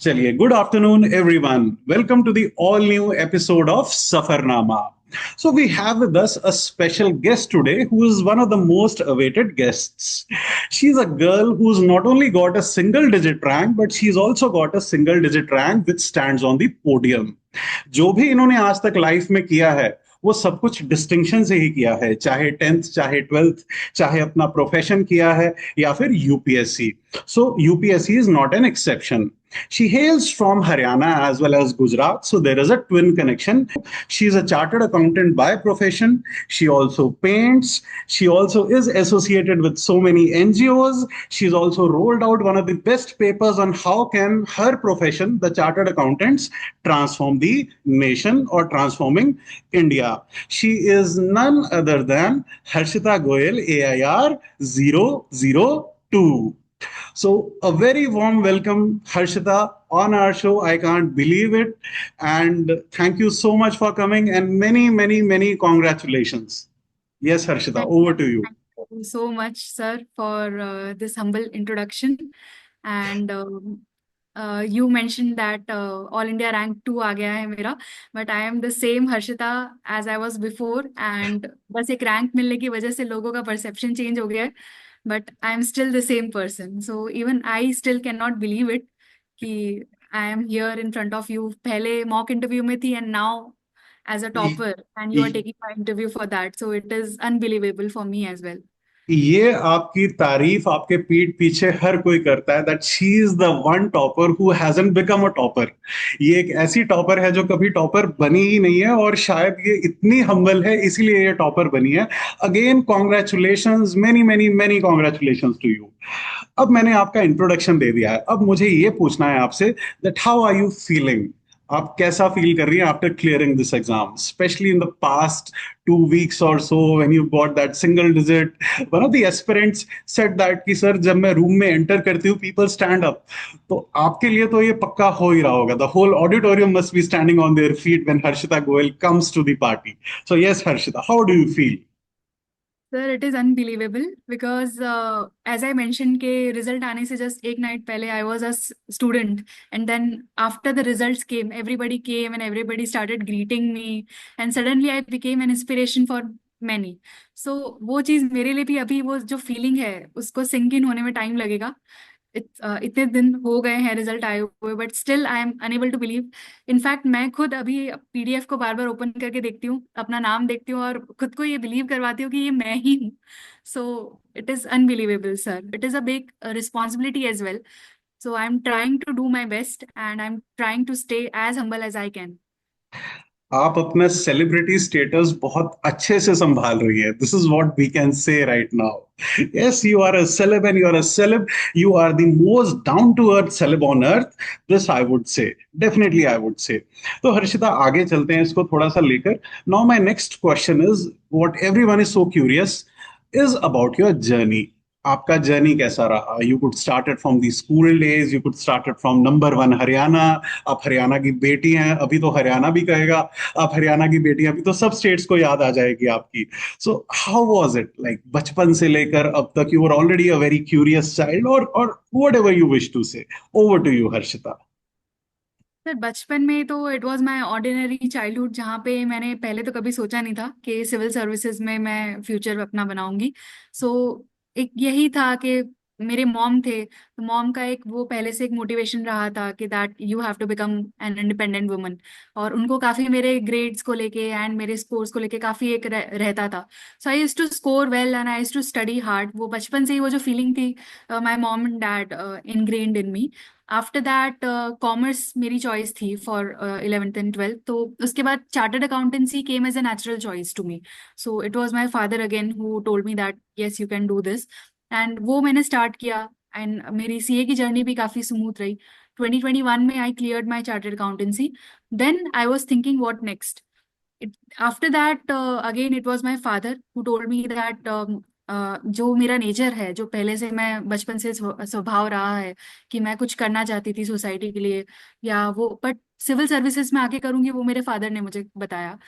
चलिए, good afternoon everyone. Welcome to the all new episode of Safarnama. So we have with us a special guest today who is one of the most awaited guests. She's a girl who's not only got a single digit rank, but she's also got a single digit rank which stands on the podium. जो भी इन्होंने आज तक life में किया है वो सब कुछ डिस्टिंक्शन से ही किया है, चाहे टेंथ, चाहे ट्वेल्थ, चाहे अपना प्रोफेशन किया है या फिर UPSC. So UPSC is not an exception. She hails from Haryana as well as Gujarat, so there is a twin connection. She is a chartered accountant by profession. She also paints. She also is associated with so many NGOs. She's also rolled out one of the best papers on how can her profession, the chartered accountants, transform the nation or transforming India. She is none other than Harshita Goyal, AIR 002. So, a very warm welcome, Harshita, on our show. I can't believe it. And thank you so much for coming and many, many, many congratulations. Yes, Harshita, Thank over to you. thank you so much, sir, for this humble introduction. And you mentioned that All India Rank 2 आ गया है मेरा, but I am the same Harshita as I was before. And बस एक rank मिलने की वजह से लोगों का परसेप्शन चेंज हो गया है, but I am still the same person. So even I still cannot believe it कि I am here in front of you. पहले mock interview में थी and now as a topper, and you are taking my interview for that. So it is unbelievable for me as well. ये आपकी तारीफ आपके पीठ पीछे हर कोई करता है, that she is the one topper who hasn't become a topper. ये एक ऐसी टॉपर है जो कभी टॉपर बनी ही नहीं है और शायद ये इतनी हम्बल है इसीलिए ये टॉपर बनी है. Again congratulations, many many many congratulations to you. अब मैंने आपका इंट्रोडक्शन दे दिया है, अब मुझे ये पूछना है आपसे that how are you feeling. आप कैसा फील कर रही हैं after clearing this exam, specially in the past 2 weeks or so when you got that single digit. One of the aspirants said that कि सर जब मैं रूम में enter करती हूँ people stand up. तो आपके लिए तो ये पक्का हो ही रहा होगा. The whole auditorium must be standing on their feet when Harshita Goel comes to the party. So yes, Harshita, how do you feel? Sir, it is unbelievable because as I mentioned के result आने से just एक night पहले I was a student, and then after the results came, everybody came and everybody started greeting me, and suddenly I became an inspiration for many. So वो चीज़ मेरे लिए भी अभी वो जो feeling है उसको sink in होने में time लगेगा. इतने दिन हो गए हैं रिजल्ट आए हुए, but still I am unable to believe. In fact मैं खुद अभी पीडीएफ को बार बार ओपन करके देखती हूँ, अपना नाम देखती हूँ और खुद को ये बिलीव करवाती हूँ कि ये मैं ही हूँ. So it is unbelievable sir, it is a big responsibility as well. So I am trying to do my best and I am trying to stay as humble as I can. आप अपना celebrity status बहुत अच्छे से संभाल रही है. This is what we can say right now. Yes, you are a celeb and you are a celeb. You are the most down to earth celeb on earth. This I would say. Definitely I would say. तो हर्षिता आगे चलते हैं इसको थोड़ा सा लेकर. Now my next question is what everyone is so curious is about your journey. आपका journey कैसा रहा? You could started from the school days, you could started from number one Haryana. आप हरियाणा की बेटी हैं, अभी तो हरियाणा भी कहेगा. आप हरियाणा की बेटी हैं, अभी तो सब स्टेट्स को याद आ जाएगी आपकी. So how was it like बचपन से लेकर अब तक? You were already a very curious child और whatever you wish to say. Over to you Harshita. Sir बचपन में तो it was my ordinary childhood, जहाँ पे मैंने पहले तो कभी सोचा नहीं था कि सिविल सर्विसेज में मैं फ्यूचर अपना बनाऊंगी. सो एक यही था कि मेरे मॉम थे, तो मॉम का एक वो पहले से एक मोटिवेशन रहा था कि that you have to become an independent woman. और उनको काफी मेरे ग्रेड्स को लेके एंड मेरे स्कोर्स को लेके काफी एक रहता था. So I used to score well and I used to study hard. वो बचपन से ही वो जो फीलिंग थी, my mom and dad ingrained in me. After that commerce मेरी चॉइस थी फॉर 11th एंड 12th. तो उसके बाद chartered accountancy came as a natural choice to me. So it was my father again who told me that yes you can do this, and वो मैंने start किया. And मेरी CA की journey भी काफी स्मूथ रही. 2021 में I cleared my chartered accountancy. Then I was thinking what next. After that again it was my father who told me that जो मेरा नेचर है, जो पहले से मैं बचपन से स्वभाव रहा है कि मैं कुछ करना चाहती थी सोसाइटी के लिए, या वो बट सिविल सर्विसेज में आके करूंगी, वो मेरे फादर ने मुझे बताया.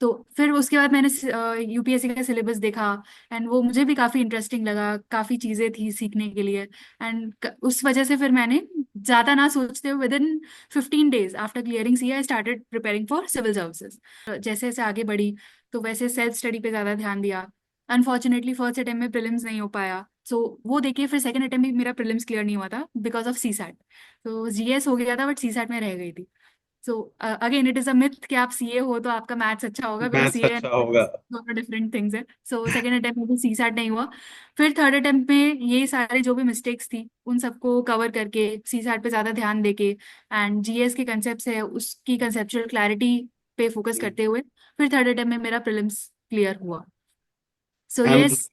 तो फिर उसके बाद मैंने यूपीएससी का सिलेबस देखा एंड वो मुझे भी काफ़ी इंटरेस्टिंग लगा, काफ़ी चीज़ें थी सीखने के लिए. एंड उस वजह से फिर मैंने ज्यादा ना सोचते हुए within 15 days after clearing C I started preparing for civil services. जैसे जैसे आगे बढ़ी तो वैसे सेल्फ स्टडी पे ज्यादा ध्यान दिया। अनफॉर्चुनेटली फर्स्ट अटेम्प्ट में प्रीलिम्स नहीं हो पाया, सो वो देखिए फिर सेकंड अटेम्प्ट भी मेरा प्रीलिम्स क्लियर नहीं हुआ था बिकॉज ऑफ सी सैट। तो जीएस हो गया था बट सी सैट में रह गई थी। So again it is a myth कि आप सीए हो तो आपका मैथ्स अच्छा होगा, बिकॉज मैथ्स सीए एंड अच्छा होगा। दोनों डिफरेंट थिंग्स है। सो सेकंड अटेम्प्ट में भी सी सैट नहीं हुआ। फिर थर्ड अटेम्प्ट में ये सारे जो भी मिस्टेक्स थी उन सबको कवर करके सी सैट पे ज्यादा ध्यान देके एंड जीएस के कंसेप्ट है उसकी कंसेप्चुअल क्लैरिटी पे फोकस करते हुए फिर थर्ड अटेम्प्ट में मेरा प्रीलिम्स क्लियर हुआ। So I am yes,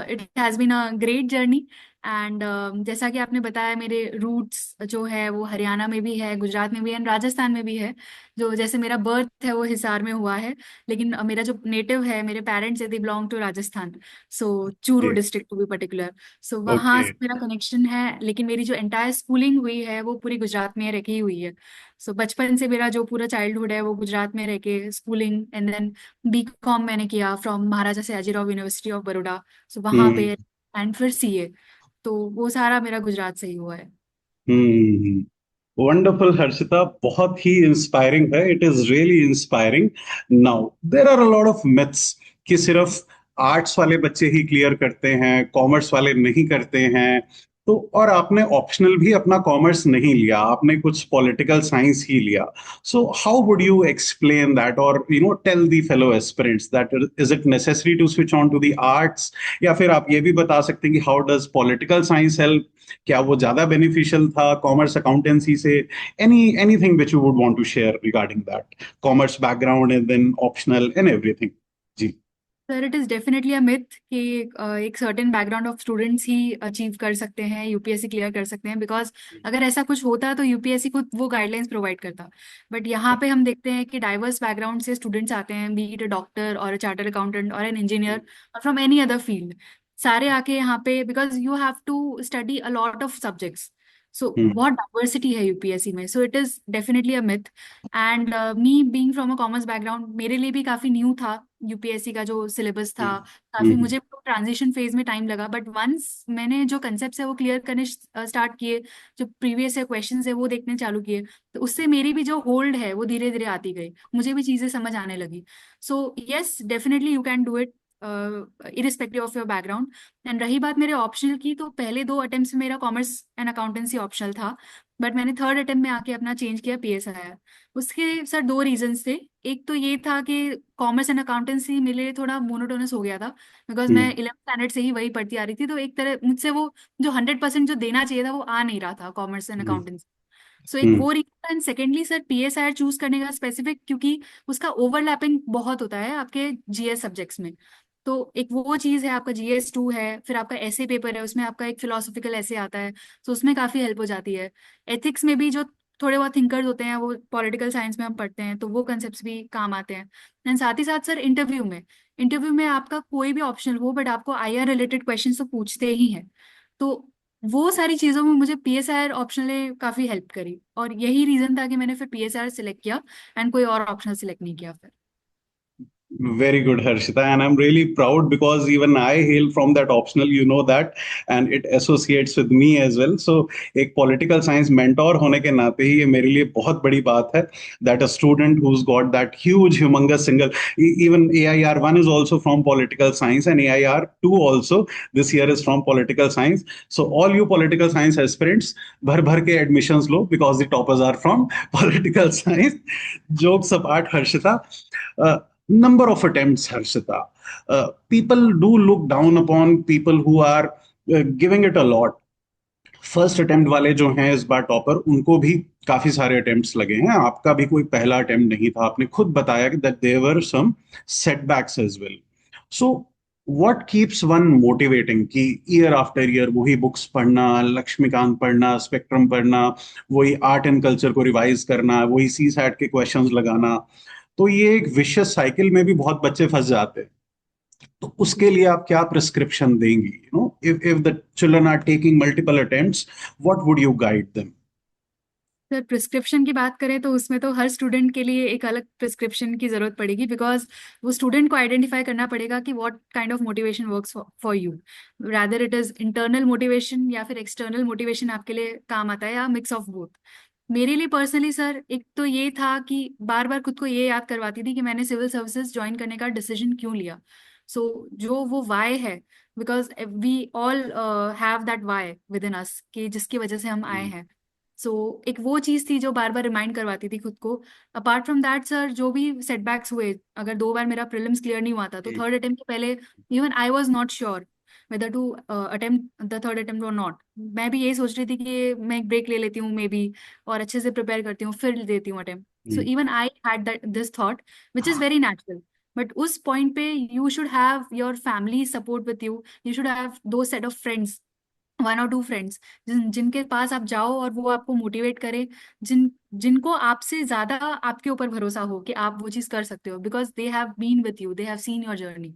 it has been a great journey. And जैसा कि आपने बताया मेरे रूट्स जो है वो हरियाणा में भी है, गुजरात में भी है एंड राजस्थान में भी है। जो जैसे मेरा बर्थ है वो हिसार में हुआ है, लेकिन मेरा जो नेटिव है, मेरे पेरेंट्स है, they belong to Rajasthan. So Churu okay. District to be particular. So वहाँ ओके। से मेरा कनेक्शन है, लेकिन मेरी जो एंटायर स्कूलिंग हुई है वो पूरी गुजरात में रखी हुई है। सो बचपन से मेरा जो पूरा चाइल्डहुड है वो गुजरात में रह के स्कूलिंग एंड देन बीकॉम मैंने किया from Maharaja Sayajirao University of Baroda. So वहां पे हम्म। एंड फिर सीए। तो वो सारा मेरा गुजरात से ही हुआ है। हम्म। वंडरफुल हर्षिता, बहुत ही इंस्पायरिंग है, it is really inspiring. Now there are a lot of myths कि सिर्फ आर्ट्स वाले बच्चे ही क्लियर करते हैं, कॉमर्स वाले नहीं करते हैं। तो और आपने ऑप्शनल भी अपना कॉमर्स नहीं लिया, आपने कुछ पॉलिटिकल साइंस ही लिया। So how would you explain that, और tell the fellow aspirants that is it necessary to switch on to the arts, या फिर आप ये भी बता सकते हैं कि how does political science help, क्या वो ज्यादा बेनिफिशियल था कॉमर्स अकाउंटेंसी से? Anything which you would want to share regarding that commerce background and then optional and everything. जी। Sir it is definitely a myth कि एक certain background of students he achieve कर सकते हैं, UPSC clear कर सकते हैं। बिकॉज अगर ऐसा कुछ होता तो यूपीएससी खुद वो गाइडलाइंस प्रोवाइड करता। बट यहाँ पे हम देखते हैं कि डाइवर्स बैकग्राउंड से स्टूडेंट्स आते हैं, बी इट अ डॉक्टर और अ चार्टर्ड अकाउंटेंट और एन इंजीनियर और फ्रॉम एनी अदर फील्ड। सारे आके यहाँ पे because you have to study a lot of subjects. So hmm. बहुत डाइवर्सिटी है यूपीएससी में। So it is definitely a myth. And me being from a commerce background मेरे लिए भी काफी न्यू था यूपीएससी का जो सिलेबस था। काफी हम्म। मुझे ट्रांजिशन फेज में टाइम लगा, बट वंस मैंने जो कंसेप्ट है वो क्लियर करने स्टार्ट किए, जो प्रीवियस क्वेश्चन है वो देखने चालू किए, तो उससे मेरी भी जो होल्ड है वो धीरे धीरे आती गई, मुझे भी चीजें समझ आने लगी। So yes definitely you can do it irrespective of your background. And रही बात मेरे ऑप्शनल की, तो पहले दो अटेम्प्ट में मेरा कॉमर्स एंड अकाउंटेंसी ऑप्शनल था, बट मैंने थर्ड अटेम्प्ट में आके अपना चेंज किया, पीएसआई। उसके सर दो रीजंस थे। एक तो ये था कि कॉमर्स एंड अकाउंटेंसी मेरे लिए थोड़ा मोनोटोनस हो गया था, बिकॉज मैं हम्म। 11th स्टैंडर्ड से ही वही पढ़ती आ रही थी। तो एक तरह मुझसे वो जो 100% जो देना चाहिए था वो आ नहीं रहा था commerce and hmm. Accountancy. So एक हम्म। वो reason. And secondly sir PSI choose करने का स्पेसिफिक, क्योंकि उसका ओवरलैपिंग बहुत होता है आपके जीएस सब्जेक्ट्स में। तो एक वो चीज है, आपका जीएस 2 है, फिर आपका ऐसे पेपर है, उसमें आपका एक फिलोसॉफिकल ऐसे आता है, तो उसमें काफी हेल्प हो जाती है। एथिक्स में भी जो थोड़े बहुत थिंकर्स होते हैं वो पॉलिटिकल साइंस में हम पढ़ते हैं, तो वो कंसेप्ट भी काम आते हैं। एंड साथ ही साथ सर इंटरव्यू में आपका कोई भी ऑप्शन हो, बट आपको आईआर रिलेटेड क्वेश्चन तो पूछते ही हैं। तो वो सारी चीजों में मुझे पीएसआर ऑप्शन ने काफी हेल्प करी, और यही रीजन था कि मैंने फिर पीएसआर सिलेक्ट किया एंड कोई और ऑप्शन सिलेक्ट नहीं किया फिर। Very good, Harshita, and I'm really proud because even I hail from that optional, you know that, and it associates with me as well. So, एक political science mentor होने के नाते ही ये मेरे लिए बहुत बड़ी बात है that a student who's got that huge, humongous single, even AIR 1 is also from political science, and AIR 2 also this year is from political science. So, all you political science aspirants, भर भर के admissions low because the toppers are from political science. Jokes apart, Harshita. Number of attempts, Harshita. People do look down upon people who are giving it a lot. First attempt वाले जो हैं इस बार topper, उनको भी काफी सारे attempts लगे हैं, आपका भी कोई पहला अटेम्प्ट नहीं था, आपने खुद बताया कि that there were some setbacks as well. So what keeps one motivating कि ईयर आफ्टर ईयर वही बुक्स पढ़ना, लक्ष्मीकांत पढ़ना, स्पेक्ट्रम पढ़ना, वही आर्ट एंड कल्चर को रिवाइज करना, वही सी सैट के क्वेश्चंस लगाना? तो ये एक विशियस साइकिल में भी बहुत बच्चे फंस जाते हैं। तो उसके लिए आप क्या प्रिस्क्रिप्शन देंगी? If the children are taking multiple attempts, what would you guide them? Sir prescription की बात करें तो उसमें तो हर स्टूडेंट के लिए एक अलग प्रिस्क्रिप्शन की जरूरत पड़ेगी, बिकॉज वो स्टूडेंट को आइडेंटिफाई करना पड़ेगा कि what kind of motivation works for you, rather it is internal motivation या फिर एक्सटर्नल मोटिवेशन आपके लिए काम आता है, या मिक्स ऑफ बोथ। मेरे लिए पर्सनली सर एक तो ये था कि बार बार खुद को ये याद करवाती थी कि मैंने सिविल सर्विसेज ज्वाइन करने का डिसीजन क्यों लिया। जो वो वाई है, because we all have that why within us, कि जिसकी वजह से हम आए हैं। एक वो चीज थी जो बार बार रिमाइंड करवाती थी खुद को। अपार्ट फ्रॉम दैट सर, जो भी सेटबैक्स हुए, अगर 2 बार मेरा प्रीलिम्स क्लियर नहीं हुआ था तो थर्ड अटेम्प्ट के पहले even I was not sure whether to attempt the third attempt और नॉट। मैं भी यही सोच रही थी कि मैं एक ब्रेक ले लेती हूँ मे बी, और अच्छे से प्रिपेयर करती हूँ फिर देती हूँ attempt. So even I had that this thought which is very natural. But उस पॉइंट पे you should have your family support with you should have two set of friends, 1 or 2 friends, जिनके पास आप जाओ और वो आपको मोटिवेट करे, जिनको आपसे ज्यादा आपके ऊपर भरोसा हो कि आप वो चीज कर सकते हो, because they have been with you, they have seen your journey.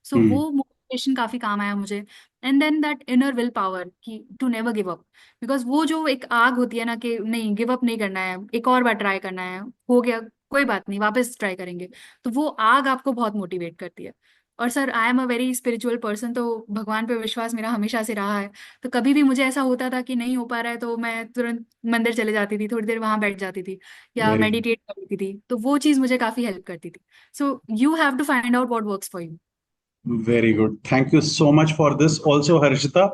So hmm. वो मोटिवेशन काफी काम आया मुझे। And then that inner will power कि to never give up, because वो जो एक आग होती है ना कि नहीं गिव अप नहीं करना है, एक और बार ट्राई करना है, हो गया कोई बात नहीं वापस ट्राई करेंगे, तो वो आग आपको बहुत मोटिवेट करती है। और sir I am a very spiritual person, तो भगवान पे विश्वास मेरा हमेशा से रहा है। तो कभी भी मुझे ऐसा होता था कि नहीं हो पा रहा है तो मैं तुरंत मंदिर चले जाती थी, थोड़ी देर वहां बैठ जाती थी या वेरी मेडिटेट कर लेती थी, तो वो चीज मुझे काफी हेल्प करती थी। So you have to find out what works for you. Very good. Thank you so much for this also, Harshita.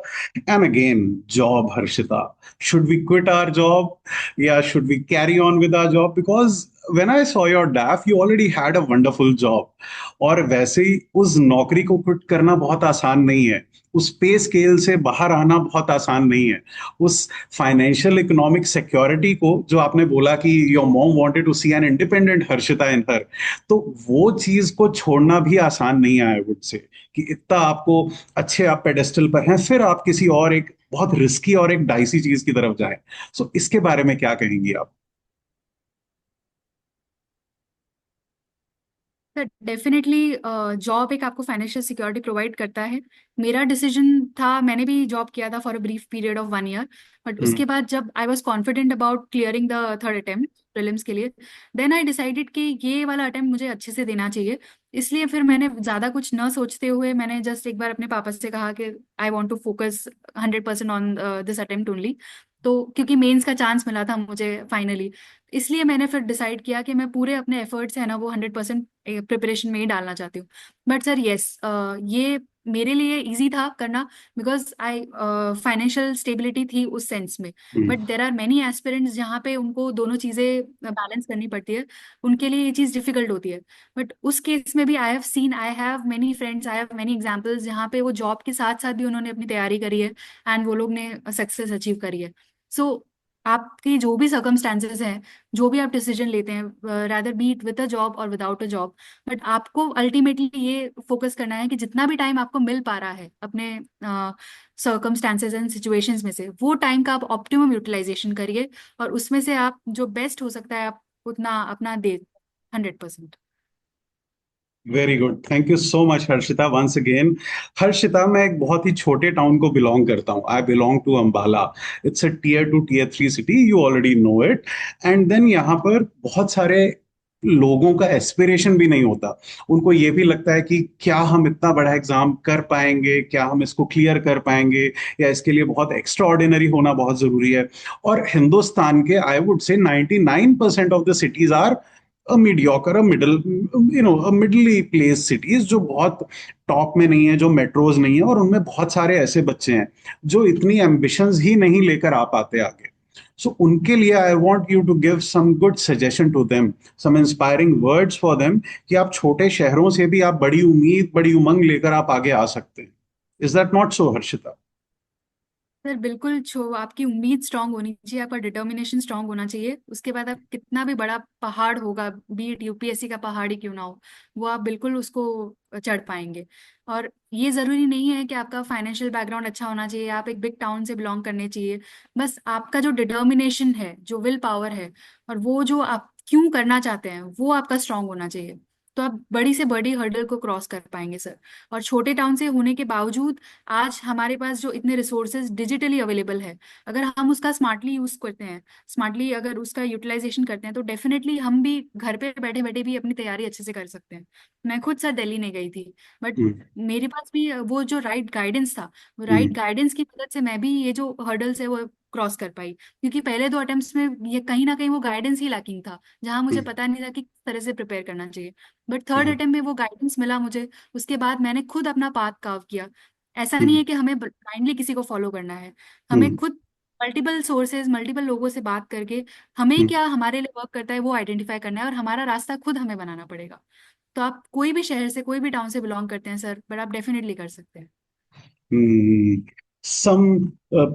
And again, job, Harshita. Should we quit our job? Yeah, should we carry on with our job? Because when I saw your DAF, you already had a wonderful job. और वैसे ही उस नौकरी को quit करना बहुत आसान नहीं है। उस पे स्केल से बाहर आना बहुत आसान नहीं है। उस फाइनेंशियल इकोनॉमिक सिक्योरिटी को, जो आपने बोला कि your mom wanted to see an independent Harshita in her, तो वो चीज को छोड़ना भी आसान नहीं है, आई वुड से, कि इतना आपको अच्छे आप पेडेस्टल पर हैं, फिर आप किसी और एक बहुत रिस्की और एक डाइसी चीज की तरफ जाएं। सो इसके बारे में क्या कहेंगी आप? सर डेफिनेटली जॉब एक आपको फाइनेंशियल सिक्योरिटी प्रोवाइड करता है। मेरा डिसीजन था, मैंने भी जॉब किया था for a brief period of 1 year, but hmm. उसके बाद जब I was confident about clearing the third attempt prelims के लिए, देन आई डिसाइडेड कि ये वाला अटेम्प्ट मुझे अच्छे से देना चाहिए। इसलिए फिर मैंने ज्यादा कुछ न सोचते हुए मैंने जस्ट एक बार अपने पापा से कहा कि I want to focus 100% on this attempt only. तो क्योंकि मेंस का चांस मिला था मुझे फाइनली, इसलिए मैंने फिर डिसाइड किया कि मैं पूरे अपने एफर्ट्स है ना वो 100% प्रिपरेशन में ही डालना चाहती हूँ। बट सर यस, ये मेरे लिए इजी था करना, बिकॉज आई फाइनेंशियल स्टेबिलिटी थी उस सेंस में। Hmm. But there are many aspirants जहाँ पे उनको दोनों चीज़ें बैलेंस करनी पड़ती है, उनके लिए ये चीज़ डिफिकल्ट होती है। बट उस केस में भी I have seen, I have many friends, I have many examples जहाँ पे वो जॉब के साथ साथ भी उन्होंने अपनी तैयारी करी है एंड वो लोग ने सक्सेस अचीव करी है। सो आपकी जो भी सर्कमस्टांसेस हैं, जो भी आप डिसीजन लेते हैं, rather be it with a job और विदाउट अ जॉब, बट आपको अल्टीमेटली ये फोकस करना है कि जितना भी टाइम आपको मिल पा रहा है अपने सर्कमस्टांसेस एंड सिचुएशंस में से, वो टाइम का आप ऑप्टिमम यूटिलाइजेशन करिए, और उसमें से आप जो बेस्ट हो सकता है आप उतना अपना दे 100%। Very good, thank you so much Harshita once again. Harshita, मैं एक बहुत ही छोटे टाउन को बिलोंग करता हूँ। I belong to Ambala. It's a tier 2 tier 3 city, you already know it. And then यहाँ पर बहुत सारे लोगों का एस्पिरेशन भी नहीं होता। उनको ये भी लगता है कि क्या हम इतना बड़ा एग्जाम कर पाएंगे, क्या हम इसको क्लियर कर पाएंगे, या इसके लिए बहुत एक्स्ट्रा ऑर्डिनरी होना बहुत जरूरी है। और हिंदुस्तान के आई would say 99% of the cities are a mediocre, a middle, a middly place cities, जो बहुत टॉप में नहीं है, जो मेट्रोज नहीं है, और उनमें बहुत सारे ऐसे बच्चे हैं जो इतनी एम्बिशंस ही नहीं लेकर आ पाते आगे। सो उनके लिए I want you to give some good suggestion to them, some inspiring words for them, कि आप छोटे शहरों से भी आप बड़ी उम्मीद, बड़ी उमंग लेकर आप आगे आ सकते हैं। Is that not so, Harshita? Sir बिल्कुल, छो आपकी उम्मीद स्ट्रांग होनी चाहिए, आपका डिटर्मिनेशन स्ट्रांग होना चाहिए। उसके बाद आप कितना भी बड़ा पहाड़ होगा, बीट यूपीएससी का पहाड़ ही क्यों ना हो, वो आप बिल्कुल उसको चढ़ पाएंगे। और ये जरूरी नहीं है कि आपका फाइनेंशियल बैकग्राउंड अच्छा होना चाहिए, आप एक बिग टाउन से बिलोंग करने चाहिए। बस आपका जो डिटर्मिनेशन है, जो विल पावर है, और वो जो आप क्यों करना चाहते हैं वो आपका स्ट्रांग होना चाहिए। तो आप बड़ी से बड़ी हर्डल को क्रॉस कर पाएंगे सर। और छोटे टाउन से होने के बावजूद आज हमारे पास जो इतने रिसोर्सेज डिजिटली अवेलेबल है, अगर हम उसका स्मार्टली यूज करते हैं, स्मार्टली अगर उसका यूटिलाइजेशन करते हैं, तो डेफिनेटली हम भी घर पे बैठे बैठे भी अपनी तैयारी अच्छे से कर सकते हैं। मैं खुद सर दिल्ली नहीं गई थी, बट हम्म। मेरे पास भी वो जो राइट गाइडेंस था, वो राइट हम्म। गाइडेंस की मदद से मैं भी ये जो हर्डल्स है वो क्रॉस कर पाई। क्योंकि पहले दो अटेम्प्ट्स में ये कहीं ना कहीं वो गाइडेंस ही लैकिंग था, जहां मुझे हम्म। पता नहीं था कि किस तरह से प्रिपेयर करना चाहिए। But third hmm. अटेम्प्ट में वो गाइडेंस मिला मुझे। उसके बाद मैंने खुद अपना पाथ कार्व किया। ऐसा नहीं हम्म। है कि हमें ब्लाइंडली किसी को फॉलो करना है। हमें हम्म। खुद मल्टीपल सोर्सेज, मल्टीपल लोगों से बात करके हमें हम्म। क्या हमारे लिए वर्क करता है वो आइडेंटिफाई करना है, और हमारा रास्ता खुद हमें बनाना पड़ेगा। तो आप कोई भी शहर से, कोई भी टाउन से बिलोंग करते हैं सर, बट आप डेफिनेटली कर सकते हैं। Hmm. Some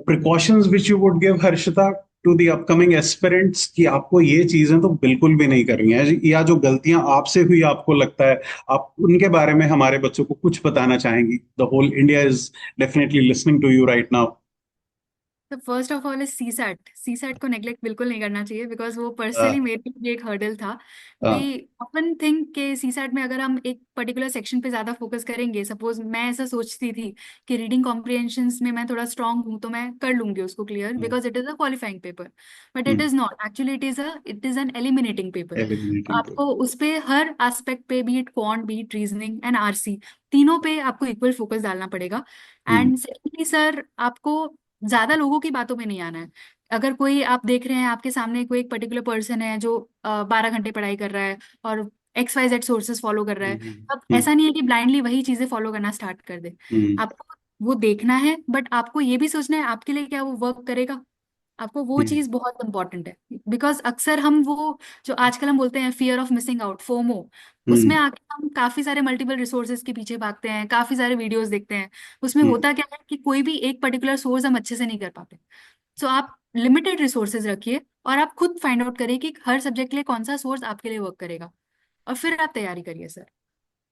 precautions which you would give, Harshita, to the upcoming aspirants कि आपको ये चीजें तो बिल्कुल भी नहीं करनी है, या जो गलतियां आपसे हुई आपको लगता है, आप उनके बारे में हमारे बच्चों को कुछ बताना चाहेंगी? The whole India is definitely listening to you right now. तो first of all is CSAT. CSAT को नेग्लेक्ट बिल्कुल नहीं करना चाहिए, बिकॉज वो पर्सनली मेरे लिए एक हर्डल था। वी अपन थिंक के सी सैट में अगर हम एक पर्टिकुलर सेक्शन पे ज्यादा फोकस करेंगे, सपोज मैं ऐसा सोचती थी कि रीडिंग कॉम्प्रिहेंशंस में मैं थोड़ा स्ट्रांग हूँ तो मैं कर लूंगी उसको clear, because it is a qualifying paper. But it is not, actually it is an eliminating paper. Eliminating पे। आपको उस पे हर एस्पेक्ट पे, B it quant, B it reasoning and RC, तीनों पे आपको इक्वल फोकस डालना पड़ेगा। एंड सेकेंडली सर, आपको ज्यादा लोगों की बातों में नहीं आना है। अगर कोई आप देख रहे हैं आपके सामने कोई एक पर्टिकुलर पर्सन है जो 12 घंटे पढ़ाई कर रहा है और XYZ सोर्सेज फॉलो कर रहा है, अब ऐसा नहीं है कि ब्लाइंडली वही चीजें फॉलो करना स्टार्ट कर दे। आपको वो देखना है, बट आपको ये भी सोचना है आपके लिए क्या वो वर्क करेगा। आपको वो चीज बहुत इंपॉर्टेंट है, बिकॉज अक्सर हम वो जो आजकल हम बोलते हैं fear of missing out, FOMO, उसमें आके हम काफी सारे मल्टीपल रिसोर्सेज के पीछे भागते हैं, काफी सारे वीडियोस देखते हैं। उसमें होता क्या है कि कोई भी एक पर्टिकुलर सोर्स हम अच्छे से नहीं कर पाते। सो आप लिमिटेड रिसोर्सेज रखिए और आप खुद फाइंड आउट करिए कि हर सब्जेक्ट के लिए कौन सा सोर्स आपके लिए वर्क करेगा, और फिर आप तैयारी करिए sir.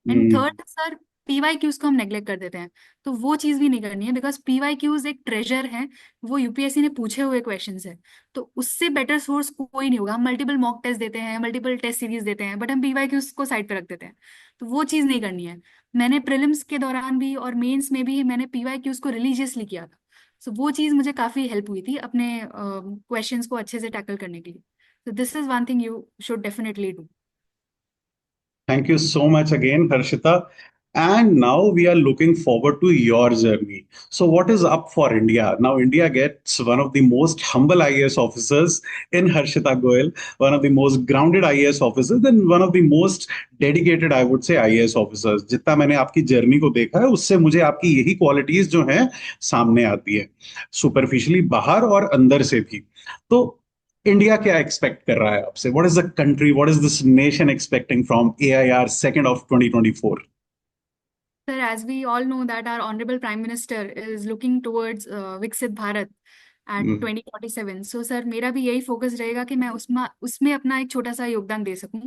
And third sir, PYQs को हम नेग्लेक्ट कर देते हैं। तो वो चीज भी नहीं करनी है, बिकॉज PYQs एक ट्रेजर है। वो यूपीएससी ने पूछे हुए क्वेश्चंस है, तो उससे बेटर सोर्स कोई नहीं होगा। हम मल्टीपल मॉक टेस्ट देते हैं, मल्टीपल टेस्ट सीरीज देते हैं, बट हम PYQs को साइड पे रख देते हैं। तो वो चीज नहीं करनी है। मैंने प्रीलिम्स के दौरान भी और मेंस में भी मैंने PYQs को रिलीजियसली किया था। सो वो चीज मुझे काफी हेल्प हुई थी अपने क्वेश्चंस को अच्छे से टैकल करने के लिए। तो this is one thing you should definitely do. Thank you so much again, Harshita. And now we are looking forward to your journey. So, what is up for India? Now, India gets one of the most humble IAS officers in Harshita Goel, one of the most grounded IAS officers, and one of the most dedicated, I would say, IAS officers. जितना मैंने आपकी journey को देखा है, उससे मुझे आपकी यही क्वालिटीज जो हैं सामने आती है, सुपरफिशियली बाहर और अंदर से भी। तो इंडिया क्या एक्सपेक्ट कर रहा है आपसे? What is the country, what is this nation expecting from AIR second of 2024? Sir, as we all know that our Honorable Prime Minister is looking towards Viksit Bharat at 2047. So sir, मेरा भी यही focus रहेगा कि मैं उसमें उसमें अपना एक छोटा सा योगदान दे सकूं।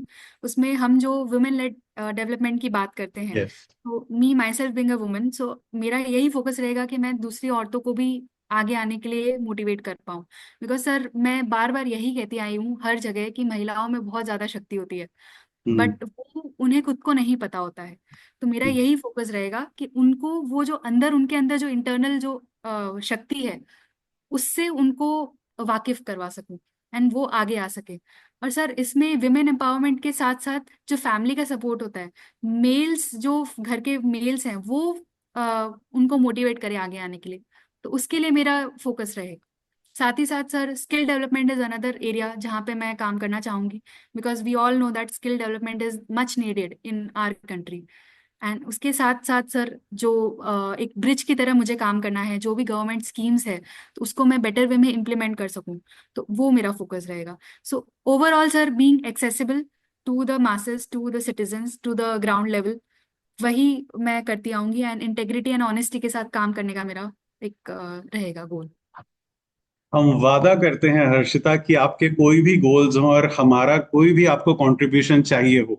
उसमें हम जो वुमेन लेड डेवलपमेंट की बात करते हैं, यस। तो me myself being a woman, so मेरा यही फोकस रहेगा कि मैं दूसरी औरतों को भी आगे आने के लिए मोटिवेट कर पाऊँ। बिकॉज सर, मैं बार बार यही कहती आई हूँ हर जगह कि महिलाओं में बहुत ज्यादा शक्ति होती है, बट वो उन्हें खुद को नहीं पता होता है। तो मेरा यही फोकस रहेगा कि उनको वो जो अंदर, उनके अंदर जो इंटरनल जो शक्ति है, उससे उनको वाकिफ करवा सकूं, एंड वो आगे आ सके। और सर, इसमें विमेन एम्पावरमेंट के साथ साथ जो फैमिली का सपोर्ट होता है, मेल्स जो घर के मेल्स हैं वो उनको मोटिवेट करे आगे आने के लिए, तो उसके लिए मेरा फोकस रहेगा। साथ ही साथ sir, skill development is another area जहाँ पे मैं काम करना चाहूंगी, because we all know that skill development is much needed in our country. And उसके साथ साथ सर, जो एक ब्रिज की तरह मुझे काम करना है, जो भी गवर्नमेंट स्कीम्स है तो उसको मैं बेटर वे में इम्प्लीमेंट कर सकूं, तो वो मेरा फोकस रहेगा। So overall sir, being accessible to the masses, to the citizens, to the ground level, वही मैं करती आऊंगी। एंड इंटेग्रिटी एंड ऑनेस्टी के साथ काम करने का मेरा एक रहेगा गोल। हम वादा करते हैं हर्षिता कि आपके कोई भी गोल्स हों और हमारा कोई भी आपको कंट्रीब्यूशन चाहिए हो,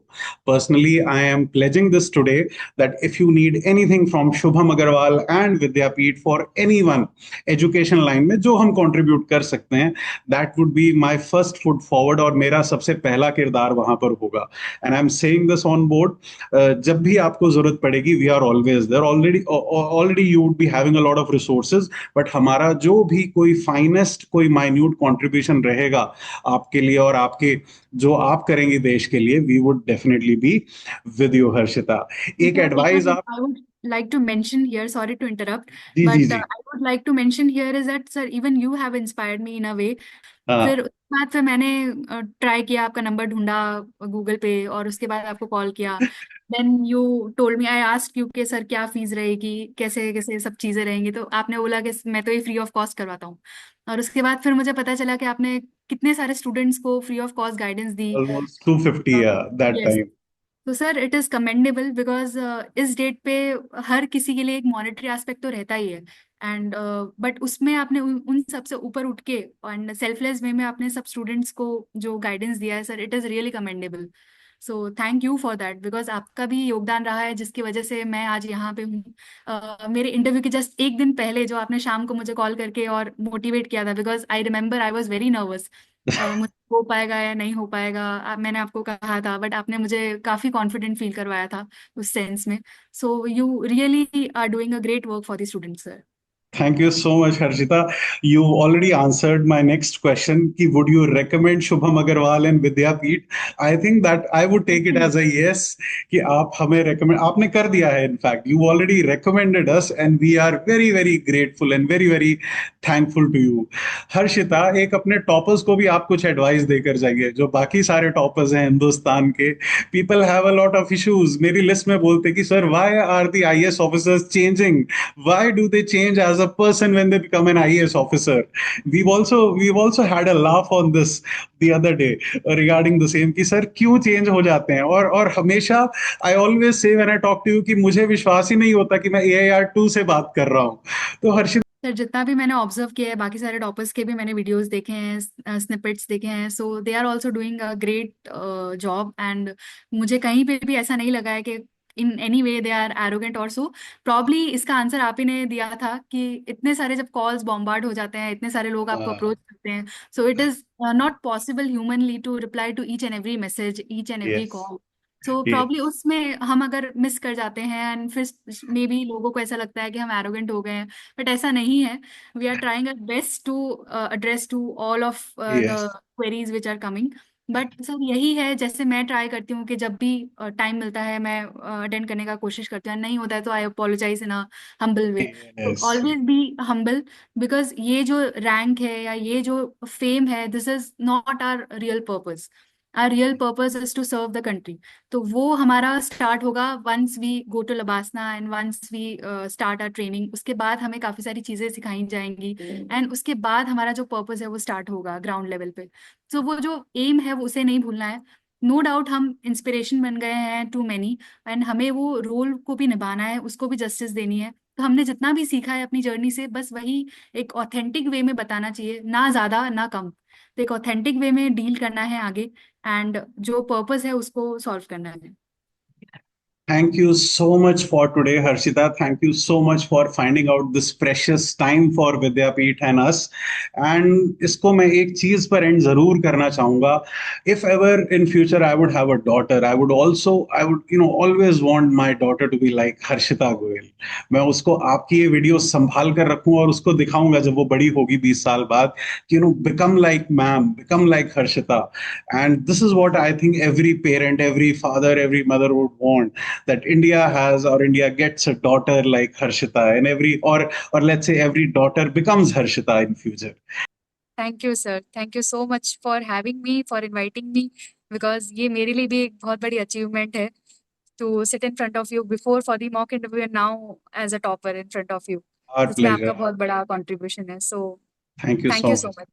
personally I am pledging this today that if you need anything from Shubham Agrawal and Vidyapeeth for anyone education line में जो हम कंट्रीब्यूट कर सकते हैं, that would be my first foot forward और मेरा सबसे पहला किरदार वहां पर होगा। And I am saying this on board, जब भी आपको जरूरत पड़ेगी we are always there. Already already you would be having a lot of resources, but हमारा जो भी कोई फाइनेस्ट कोई माइन्यूट कंट्रीब्यूशन रहेगा आपके लिए और आपके जो आप करेंगे देश के लिए, we would definitely be with you Harshita. एक Sir, एडवाइस even आप। I would like to mention here, sorry to interrupt, जी जी but जी। I would like to mention here is that, sir, even you have inspired me in a way. फिर हाँ। उसके बाद फिर मैंने ट्राई किया, आपका नंबर ढूंढा गूगल पे, और उसके बाद आपको कॉल किया। Then you told me, I asked you कि सर क्या फीस रहेगी, कैसे कैसे सब चीज़ें रहेंगी, तो आपने बोला कि मैं तो ये फ्री ऑफ कॉस्ट करवाता हूँ। और उसके बाद फिर मुझे पता चला कि आपने कितने सारे स्टूडेंट्स को फ्री ऑफ कॉस्ट गाइडेंस दी। Almost 250 that yes. टाइम। तो sir it is commendable because इस डेट पे हर किसी के लिए एक मॉनेटरी एस्पेक्ट तो रहता ही है, एंड बट उसमें आपने उन सबसे ऊपर उठ के एंड सेल्फलेस वे में आपने सब स्टूडेंट्स को जो गाइडेंस दिया है sir, it is really commendable. So thank you for that, because आपका भी योगदान रहा है जिसकी वजह से मैं आज यहाँ पे हूँ। मेरे इंटरव्यू के जस्ट एक दिन पहले जो आपने शाम को मुझे कॉल करके और मोटिवेट किया था, because I remember I was very nervous, मुझे हो पाएगा या नहीं हो पाएगा। मैंने आपको कहा था, बट आपने मुझे काफी कॉन्फिडेंट फील करवाया था उस सेंस में। So you really are doing a great work for the students sir. Thank you so much, Harshita. You already answered my next question. Ki would you recommend Shubham Agarwal and Vidyapeeth? I think that I would take it as a yes. कि आप हमें recommend आपने कर दिया है. In fact, you already recommended us, and we are very very grateful and very very thankful to you. Harshita, एक अपने toppers को भी आप कुछ एडवाइस देकर जाइए, जो बाकी सारे टॉपर्स हैं हिंदुस्तान के। People have a lot of issues, मेरी लिस्ट में बोलते कि sir why are the IAS officers changing, why do they change as a person when they become an IAS officer? We've also had a laugh on this the other day regarding the same कि sir क्यों change हो जाते हैं, और हमेशा I always say when I talk to you कि मुझे विश्वास ही नहीं होता कि मैं AIR 2 से बात कर रहा हूँ। तो हर्षित। सर जितना भी मैंने ऑब्जर्व किया है, बाकी सारे टॉपर्स के भी मैंने वीडियोस देखे हैं, स्निपेट्स देखे हैं, so they are also doing a great job, and मुझे कहीं पे भी ऐसा नहीं लगा है कि in any way they are arrogant और सो। प्रॉब्ली इसका आंसर आप ही ने दिया था कि इतने सारे जब कॉल्स बॉम्बार्ड हो जाते हैं, इतने सारे लोग आपको अप्रोच करते हैं, so it is not possible humanly to reply to each and every message, each and every yes. Call. So probably उसमें हम अगर मिस कर जाते हैं, एंड फिर मे बी लोगों को ऐसा लगता है कि हम एरोगेंट हो गए हैं, बट ऐसा नहीं है। We are trying our best to address to all of the yes. queries which are coming. But sir यही है, जैसे मैं ट्राई करती हूँ कि जब भी टाइम मिलता है मैं अटेंड करने का कोशिश करती हूँ, नहीं होता है तो आई अपोलोजाइज इन अ हम्बल वे। तो yes. Always be humble, because ये जो रैंक है या ये जो फेम है, this is not our real purpose. Our real purpose is to serve the country. तो वो हमारा स्टार्ट होगा once we go to LBSNAA and once we start our training. उसके बाद हमें काफी सारी चीजें सिखाई जाएंगी, एंड उसके बाद हमारा जो पर्पस है वो स्टार्ट होगा ग्राउंड लेवल पे। तो वो जो एम है वो उसे नहीं भूलना है। नो डाउट हम इंस्पिरेशन बन गए हैं टू मैनी, एंड हमें वो रोल को भी निभाना है, उसको भी जस्टिस देनी है। तो हमने जितना भी सीखा है अपनी जर्नी से, बस वही एक ऑथेंटिक वे में बताना चाहिए, ना ज्यादा ना कम। तो एक ऑथेंटिक वे में डील करना है आगे, एंड जो पर्पस है उसको सॉल्व करना है। Thank you so much for today, Harshita. Thank you so much for finding out this precious time for Vidyapeeth and us. And इसको मैं एक चीज पर एंड जरूर करना चाहूंगा. If ever in future I would have a daughter, I would always want my daughter to be like Harshita Goel. मैं उसको आपकी ये वीडियो संभाल कर रखूं और उसको दिखाऊंगा जब वो बड़ी होगी 20 साल बाद कि become like ma'am, become like Harshita. And this is what I think every parent, every father, every mother would want, that India has or India gets a daughter like Harshita, and or let's say every daughter becomes Harshita in future. Thank you sir, thank you so much for having me, for inviting me, because ये मेरे लिए भी एक बहुत बड़ी achievement है to sit in front of you before for the mock interview, and now as a topper in front of you. Our इसमें आपका pleasure. बहुत बड़ा कंट्रीब्यूशन है, so Thank you thank you so so much. Much.